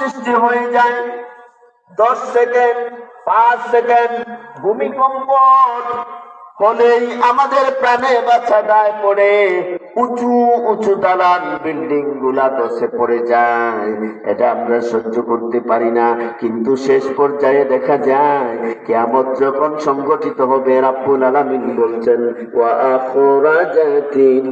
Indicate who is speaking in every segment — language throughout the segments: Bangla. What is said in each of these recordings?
Speaker 1: সৃষ্টি হয়ে যায়, 10 সেকেন্ড 5 সেকেন্ড ভূমিকম্প হলেই আমাদের প্রাণে বাঁচাটায় পড়ে উঁচু উঁচু দালান বিল্ডিং গুলা ধসে পড়ে যায়। এটা আমরা সহ্য করতে পারি না, কিন্তু শেষ পর্যায়ে দেখা যায় কিয়ামত যখন সংগঠিত হবে, রাব্বুল আলামিন বলছেন ওয়া আখরাজাতিল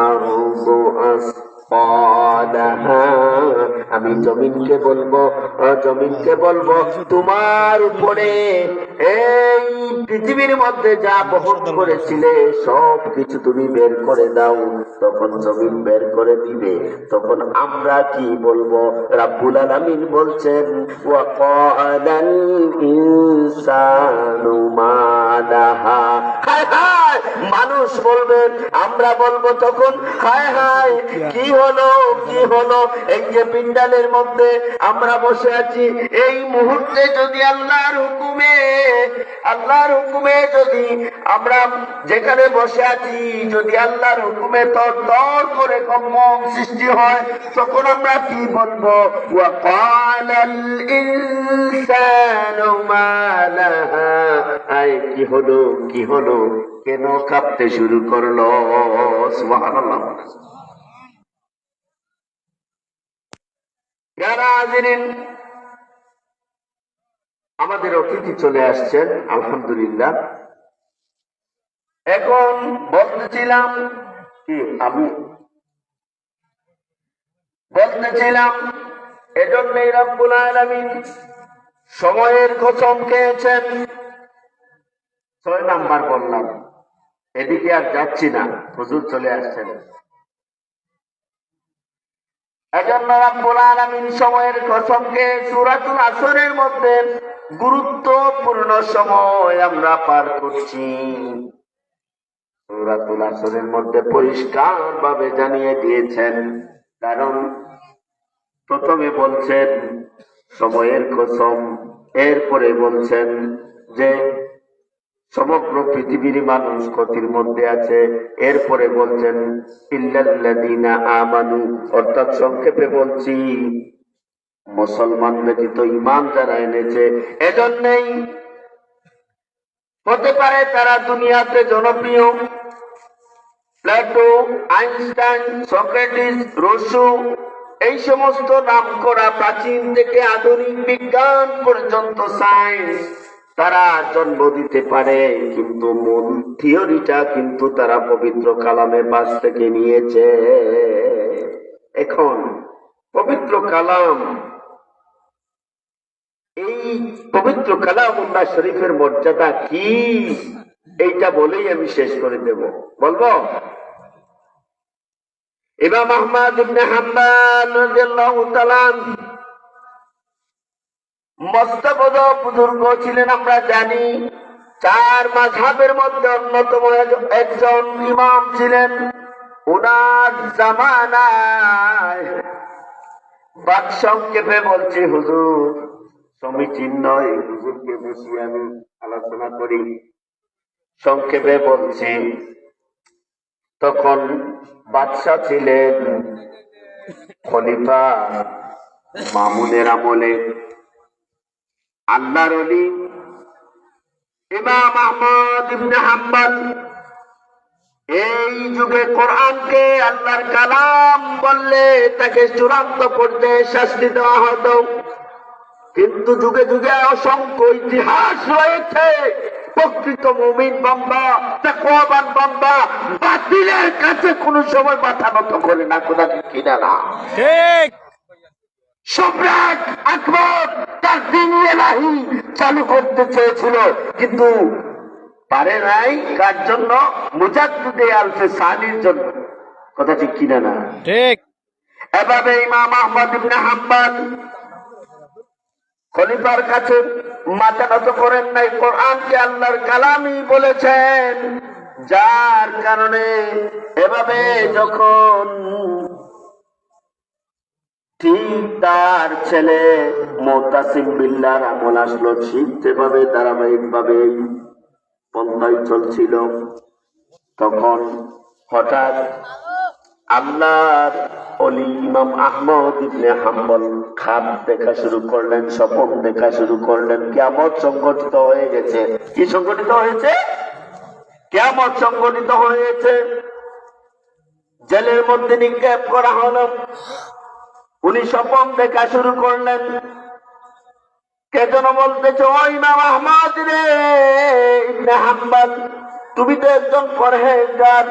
Speaker 1: আরদু আসফালাহা, আমি জমিনকে বলবো তোমার উপরে এই পৃথিবীর মধ্যে যা বহন করেছিলে সব কিছু তুমি বের করে দাও। তখন জমিন বের করে দিবে, তখন আমরা কি বলবো? রাব্বুল আলামিন বলছেন ওয়া ক্বালাল ইনসানু মা লাহা, হায় হায় মানুষ বলবেন, আমরা বলবো তখন হায় হায় কি হলো। এই যে পিন্ডালের মধ্যে আমরা বসে আছি, এই মুহূর্তে যদি আল্লাহর হুকুমে যদি আমরা যেখানে বসে আছি, যদি আল্লাহর হুকুমে তর করে কম্পন সৃষ্টি হয়, তখন আমরা কি বলবো? ওয়া ক্বালাল ইনসানু মা লাহা, আয় কি হলো কেন কাঁপতে শুরু করলো? সুবহানাল্লাহ। আমাদের অতিথি চলে আসছেন, আলহামদুলিল্লাহ। এখন বলতেছিলাম এজন্যই রাব্বুল আলামিন সময়ের কসম খেয়েছেন। 6 নাম্বার বললাম, এদিকে আর যাচ্ছি না, হুজুর চলে আসছেন। এজন্য রাব্বুল আলামিন সময়ের কসমকে সূরাতুল আসরের মধ্যে গুরুত্বপূর্ণ সময় আমরা পার করছি। সূরাতুল আসরের মধ্যে পরিষ্কার ভাবে জানিয়ে দিয়েছেন, কারণ প্রথমে বলছেন সময়ের কসম, এরপরে বলছেন যে সমগ্র পৃথিবীর মানুষ ক্ষতির মধ্যে আছে, এরপরে বলছেন ইল্লাল্লাযীনা আমানু, অর্থাৎ সংক্ষেপে বলছি মুসলমান ব্যতীত ঈমান যারা এনেছে। এজন্যই হতে পারে তারা দুনিয়াতে জনপ্রিয়, প্লেটো, আইনস্টাইন, সক্রেটিস, রুসো, এই সমস্ত নাম করা প্রাচীন থেকে আধুনিক বিজ্ঞান পর্যন্ত সায়েন্স তারা জন্ম দিতে পারে, কিন্তু মূল থিওরিটা কিন্তু তারা পবিত্র কালামে পাশ থেকে নিয়েছে। এখন পবিত্র কালাম, এই পবিত্র কালামুল্লাহ শরীফের মর্যাদা কি, এইটা বলেই আমি শেষ করে দেব। বলবো ইমাম আহমদ ইবনে হাম্বল রাদিয়াল্লাহু তাআলা মস্তবদ বুজুর্গ ছিলেন, আমরা জানি 4 মাযহাবের মধ্যে অন্যতম একজন ইমাম ছিলেন। উনার জামানায় সংক্ষেপে বলছি, হুজুর সমীচীন নয় হুজুরকে বেশি আমি আলোচনা করি, সংক্ষেপে বলছি তখন বাদশা ছিলেন খলিফা মামুনের আমলে। আল্লাহর ওলি ইমাম আহমদ ইবনে হাম্বল এই যুগে কোরআনকে আল্লাহর কালাম বললে তাকে চূড়ান্ত পর্যায়ে শাস্তি দেওয়া হতো, কিন্তু যুগে যুগে অসংখ্য ইতিহাস রয়েছে প্রকৃত মুমিন বান্দা, তাকওয়াবান বান্দা বাতিলের কাছে কোন সময় মাথা নত করে না। কোথা কিনা না ঠিক? সম্রাট আকবর তার দ্বীন ইলাহি চালু করতে চেয়েছিল, কিন্তু পারে নাই। কার জন্য? মুজাদ্দিদে আলফে সানির জন্য। কথা ঠিক কিনা না ঠিক? এভাবে ইমাম আহমদ ইবনে হাম্বল খলিফার কাছে মাথা নত করেন নাই, কোরআনকে আল্লাহর কালামই বলেছেন, যার কারণে এভাবে যখন ঠিক তার ছেলে মুতাসিম বিল্লাহর আমল আসলো, ঠিক যেভাবে ধারাবাহিক ভাবে পন্থাই চলছিল, তখন হঠাৎ আল্লাহর ওলি ইমাম আহমদ ইবনে হাম্বল খাব দেখা শুরু করলেন, স্বপ্ন দেখা শুরু করলেন। কিয়ামত সংগঠিত হয়ে গেছে। কি সংগঠিত হয়েছে? কিয়ামত সংগঠিত হয়েছে। জেলের মধ্যে নিক্ষেপ করা হলো। উনি স্বপ্ন দেখা শুরু করলেন। কে যেন বলতেছে, ও ইমাম আহমদ রে ইবনে হাম্বল, তুমি তো একজন পরহেজগার।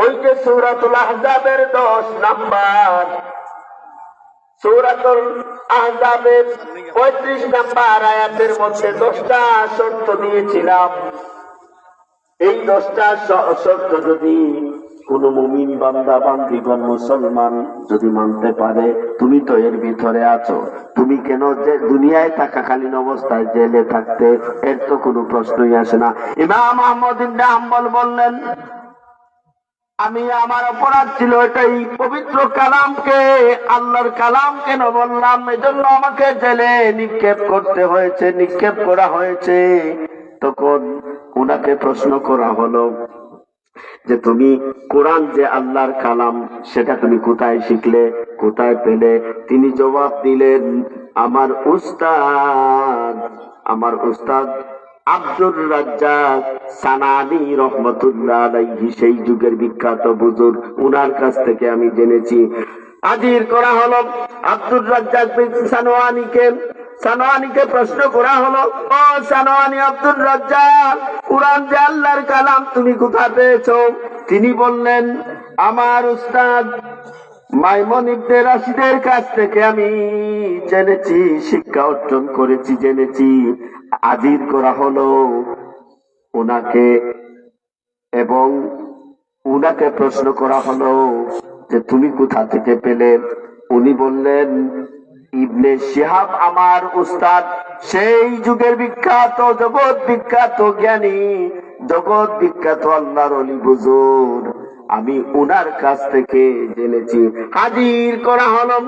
Speaker 1: ওই যে সূরাতুল আহজাবের 10 নাম্বার, সূরাতুল আহজাবের 35 নাম্বার আয়াতের মধ্যে 10টা শর্ত দিয়েছিলাম। এই 10টা শর্ত যদি কোন মুমিন বান্দা বান্দিগণ মুসলমান যদি মানতে পারে, তুমি তো এর ভিতরে আছো। তুমি কেন যে দুনিয়ায় থাকাকালীন অবস্থায় জেলে থাকতে, এর তো কোনো প্রশ্নই আসে না। ইমাম আহমদ ইবনে হাম্বল বললেন, আমি আমার অপরাধ ছিল এটাই, পবিত্র কালামকে আল্লাহর কালাম কেন বললাম, এজন্য আমাকে জেলে নিক্ষেপ করতে হয়েছে, নিক্ষেপ করা হয়েছে। তখন উনাকে প্রশ্ন করা হলো যে তুমি কোরআন যে আল্লাহর কালাম, সেটা তুমি কোথায় শিখলে, কোথায় পেলে? তিনি জবাব দিলেন, আমার উস্তাদ আব্দুর রাজ্জাক সানানি রহমতুল্লাহ আলাইহি, সেই যুগের বিখ্যাত বুজুর্গ, উনার কাছ থেকে আমি জেনেছি। হাজির করা হলো আব্দুর রাজ্জাক বিন সানোয়ানিকে প্রশ্ন করা হলো, ও সানোয়ানি, আব্দুর রাজ্জাক, কুরআন যে আল্লাহর কালাম তুমি কোথা পেয়েছো? তিনি বললেন, আমার উস্তাদ মাইমুন ইবনে রাশিদের কাছ থেকে আমি জেনেছি, শিক্ষা অর্জন করেছি, জেনেছি। হাজির করা হলো উনাকে এবং উনাকে প্রশ্ন করা হলো যে তুমি কোথা থেকে পেলে? উনি বললেন, ইবনে শিহাব আমার উস্তাদ, সেই যুগের বিখ্যাত জগৎ বিখ্যাত জ্ঞানী, জগৎ বিখ্যাত আল্লাহর ওলি হুজুর, আমি উনার কাছ থেকে জেনেছি। হাজির করা হলো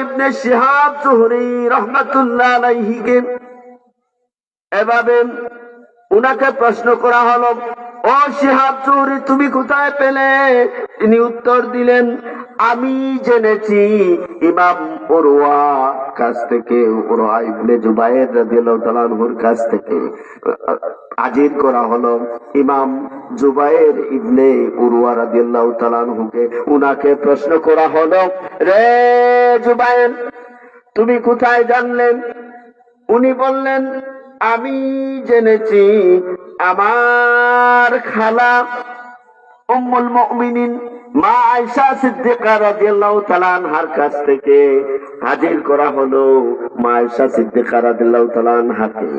Speaker 1: ইবনে শিহাব জুহরি রহমাতুল্লাহ আলাইহিকে। এভাবে উনাকে প্রশ্ন করা হলো, ও শিহাব জুহরি, তুমি কোথায় পেলে? তিনি উত্তর দিলেন, আমি জেনেছি ইমাম উরওয়া কাছ থেকে, উরওয়া ইবনে জুবায়ের রাদিয়াল্লাহু তাআলা আনহুর কাছ থেকে। হাজির করা হলো ইমাম জুবায়ের ইবনে উরওয়া রাদিয়াল্লাহু তাআলা আনহুকে। উনাকে প্রশ্ন করা হলো, রে জুবায়ের, তুমি কোথায় জানলেন? উনি বললেন, আমি জেনেছি আমার খালা উম্মুল মুমিনিন মা আয়েশা সিদ্দিকা রাদিয়াল্লাহু তাআলা আনহার কাছ থেকে। হাজির করা হলো মা আয়েশা সিদ্দিকা রাদিয়াল্লাহু তাআলা আনহাকে।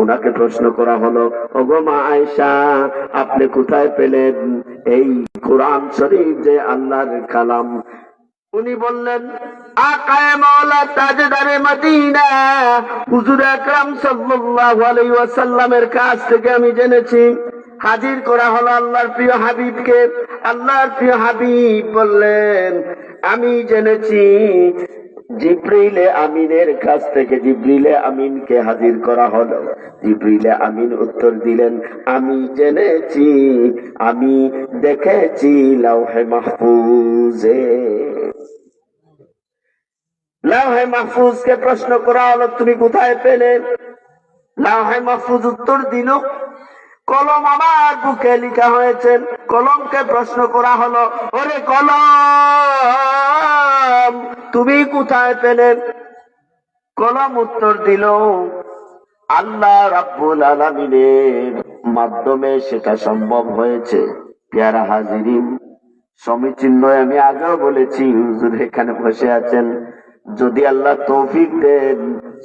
Speaker 1: ওনাকে প্রশ্ন করা হলো, ওগো মা আয়েশা, আপনি কোথায় পেলেন এই কোরআন শরীফ যে আল্লাহর কালাম? উনি বললেন, আকায়ে মাওলা তাজদারে মদিনা হুজুর আকরাম সাল্লাল্লাহু আলাইহি ওয়াসাল্লামের কাছ থেকে আমি জেনেছি। হাজির করা হলো আল্লাহর প্রিয় হাবিবকে। আল্লাহর প্রিয় হাবিব বললেন, আমি জেনেছি জিবরিলে আমিনের কাছ থেকে। জিবরিলে আমিনকে হাজির করা হলো। জিবরিলে আমিন উত্তর দিলেন, আমি জেনেছি, আমি দেখেছি লাওহে মাহফুজে। লাওহে মাহফুজকে প্রশ্ন করা হলো, তুমি কোথায় পেলে? লাওহে মাহফুজ উত্তর দিল, কলম আমার বুকে লেখা হয়েছে। কলমকে প্রশ্ন করা হলো, ওরে কলম, তুমি কোথায় পেলে? কলম উত্তর দিল, আল্লাহ রাব্বুল আলামিনের মাধ্যমে সেটা সম্ভব হয়েছে। পেয়ারা হাজিরিন, সমীচীন আমি আগেও বলেছি, হুজুর এখানে বসে আছেন, যদি আল্লাহ তৌফিক দেন,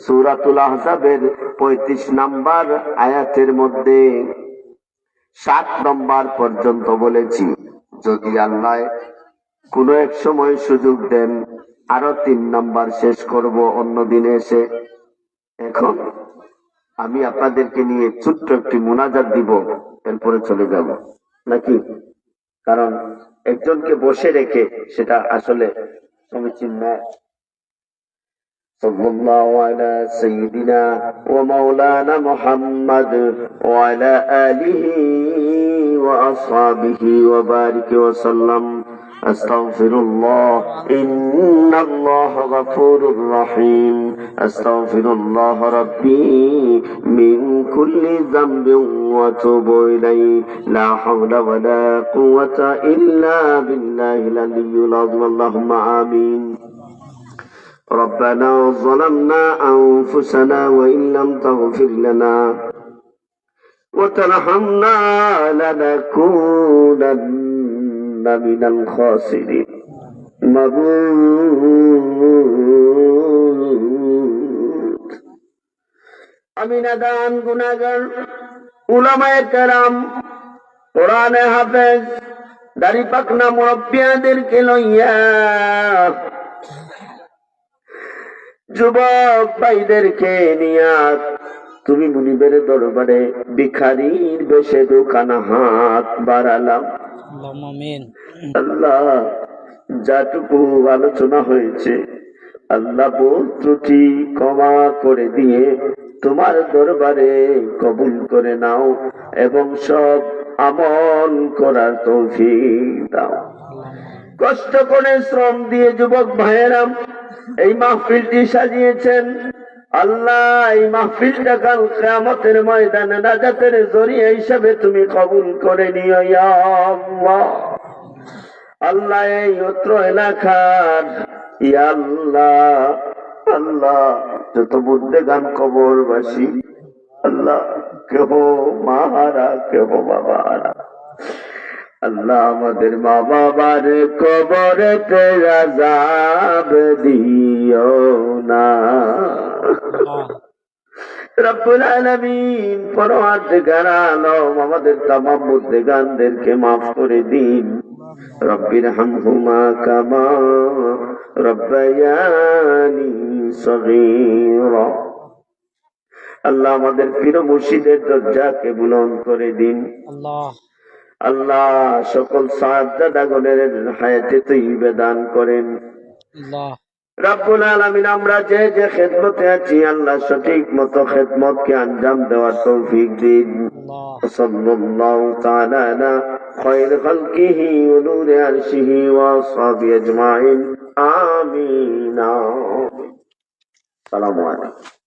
Speaker 1: সূরাতুল আহজাবের 35 নাম্বার আয়াতের মধ্যে 7 নম্বর পর্যন্ত বলেছি। যদি আল্লাহ কোন এক সময় সুযোগ দেন, আরো 3 নাম্বার শেষ করব অন্য দিনে এসে। এখন আমি আপনাদেরকে নিয়ে ছোট্ট একটি মুনাজাত দিব, এরপরে চলে যাব নাকি? কারণ একজনকে বসে রেখে সেটা আসলে সমীচীন নয়। صلى الله على سيدنا ومولانا محمد وعلى آله وأصحابه وبارك وسلم. أستغفر الله إن الله غفور رحيم أستغفر الله ربي من كل ذنب وأتوب إليه لا حول ولا قوة إلا بالله العلي العظيم اللهم آمين ربنا ظلمنا أنفسنا وإن لم تغفر لنا وترحمنا لنكونن من الخاسرين মাবুদ আমি নাদান গুনাহগার উলামায়ে কেরাম কোরআনে হাফেজ দাড়ি পাকনা মুরব্বিয়াদেরকে লইয়া যুবক ভাইদেরকে নিয়া তুমি মুনিবের দরবারে ভিখারির বেশে দোকানা হাত বাড়ালাম। আল্লাহ যাটুকু আলোচনা হয়েছে আল্লাহ ভুল ত্রুটি ক্ষমা করে দিয়ে তোমার দরবারে কবুল করে নাও এবং সব আমল করার তৌফিক দাও। কষ্ট করে শ্রম দিয়ে যুবক ভাইয়েরা এই মাহফিলটি সাজিয়েছেন আল্লাহ এই মাহফিলটা কাল কিয়ামতের ময়দানে নাজাতের জরিয়া হিসাবে তুমি কবুল করে নিও ইয়া আল্লাহ। আল্লাহ এই অত্র এলাকার ইয়া আল্লাহ আল্লাহ যত বুদ্ধেগান কবরবাসী আল্লাহ কেহ মাহারা কেহ বাবারা আল্লাহ আমাদের মা বাবার কবরেতে আযাব দিও না রব্বুল আলামিন পরওয়ারদিগার আলম আমাদের তামাম বুদ্ধেগানদেরকে মাফ করে দিন। রব্বির হামহুমা কামা রব্বায়ানি সগীরা আল্লাহ আমাদের পীর মুর্শিদের দরজাকে বুলন্দ করে দিন। আল্লাহ সকল সাহাদাগণের হায়াতে তৈয়বা দান করেন। রব্বুল আলামিন আমরা যে যে খেদমতে আছি আল্লাহ সঠিক মতো খেদমতকে আঞ্জাম দেওয়ার তৌফিক দিন। সাল্লাল্লাহু তাআলা আলা খায়রি খালকিহি ওয়া নূরি আরশিহি ওয়া আসহাবিহি আজমাইন আমিন। আসসালামু আলাইকুম।